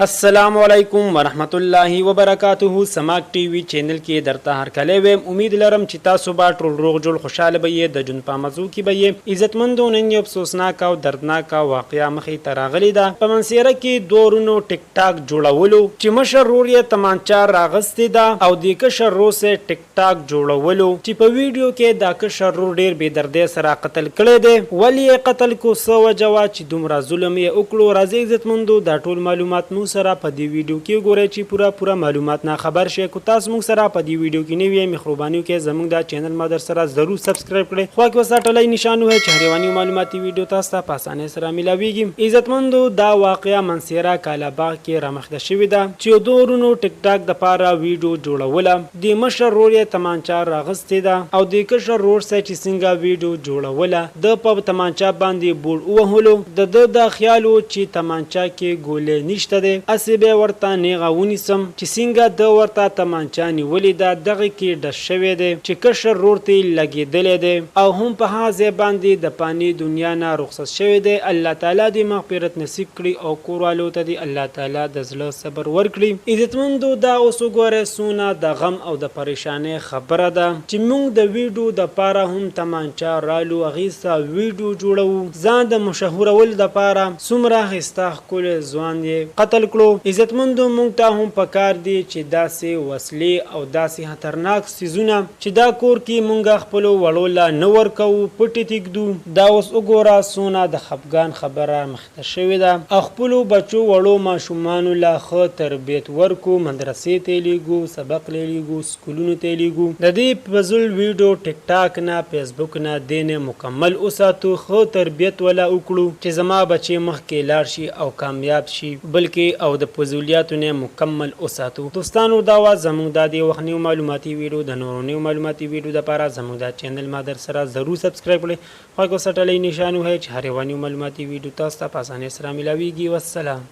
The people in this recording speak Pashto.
السلام علیکم ورحمت الله وبرکاته. سماک ټي وي چینل کې درته هر کله ویم. امید لرم چې تاسو به ټول روغ جوړ خوشاله به د جون په مزو کې به عزتمندو. نن یو افسوسناک او دردناک واقعیا مخې ته راغلی ده. په منصیره کې دورونو ټیک ټاک جوړولو چې مشر رور یې تمانچا راغستې ده او د کشر رور سه ټیک ټاک جوړولو چې په ویډیو کې دا کشر رور ډیر بے دردۍ سره قتل کړی دی. ولی قتل کو سو وجوا چې دومره ظلم یې وکړو. راځي عزتمندو دا ټول معلومات مو سره په دې ویډیو کې ګورئ چې پورا معلومات نه خبر شئ. کو تاسو موږ سره په دې ویډیو کې نوی مهرباني وکړئ زموږ دا چینل ما در سره ضرور سبسکرایب کړئ. خو کې وساتلای نشان وه چې هروانی معلوماتي ویډیو تاسو ته په اسانه سره ملاويږي. عزتمندو دا واقعیا منصیره کالاباغ کې رامخته شوې ده چې دورونو ټیک ټاک د پاره ویډیو جوړوله. د مشر رور یې تمانچا راغستې ده او د کشر رور سره چې څنګه ویډیو جوړوله د په تمانچا باندې بوډ وهلو د خیالو چې تمانچا کې ګولې نشته ده. اسی به ورته نیغه ونیسم چې څنګه د ورته تمانچا نیولې ده دغه کې ډش شوی دی چې کشر رور ته لګېدلی دی او هم په هغه باندې د پانی دنیا نه رخصت شوی دی. الله تعالی دې مغفرت نصیب کړي او کوروالو ته دې الله تعالی د زړه صبر ورکړي. عزتمندو دا اوس وګوره سونه د غم او د پریشانۍ خبره ده چې موږ د ویډیو د پاره هم تمانچا رالو اغیسا ویډیو جوړو ځان د مشهورول د پاره څومره خسته ښکلی ځوان یې قتل کړو. عزتمندو موږ ته هم پکار دی چې داسې وسلې او داسې خطرناک سیزونه چې دا کور کې موږ خپل وړو لا نه ورکو پټې تګدو. دا اوس وګوره سونه د خفګان خبره مخته شوې ده. خپل بچو وړو ماشومان لا ښه تربیت ورکو، مدرسې ته لیږو، سبق لیږو، سکولونو ته لیږو. د دې فضل ویډیو ټیک ټاک نه فیسبوک نه دینه مکمل اوساتو، ښه تربیت ولا وکړو چې زما بچي مخکې لاړ شي او کامیاب شي بلکې او د فضولیاتو نه مکمل اوساتو. دوستانو دا وا زموږ د دې وخت معلوماتي ویډیو د نورو معلوماتي ویډیو د لپاره زموږ د چینل ما در سره ضرور سبسکرایب کړئ. خو کو سټلې نشانو ہے چې هر یو معلوماتي ویډیو تاسو ته په اسانه سره ملاويږي. والسلام.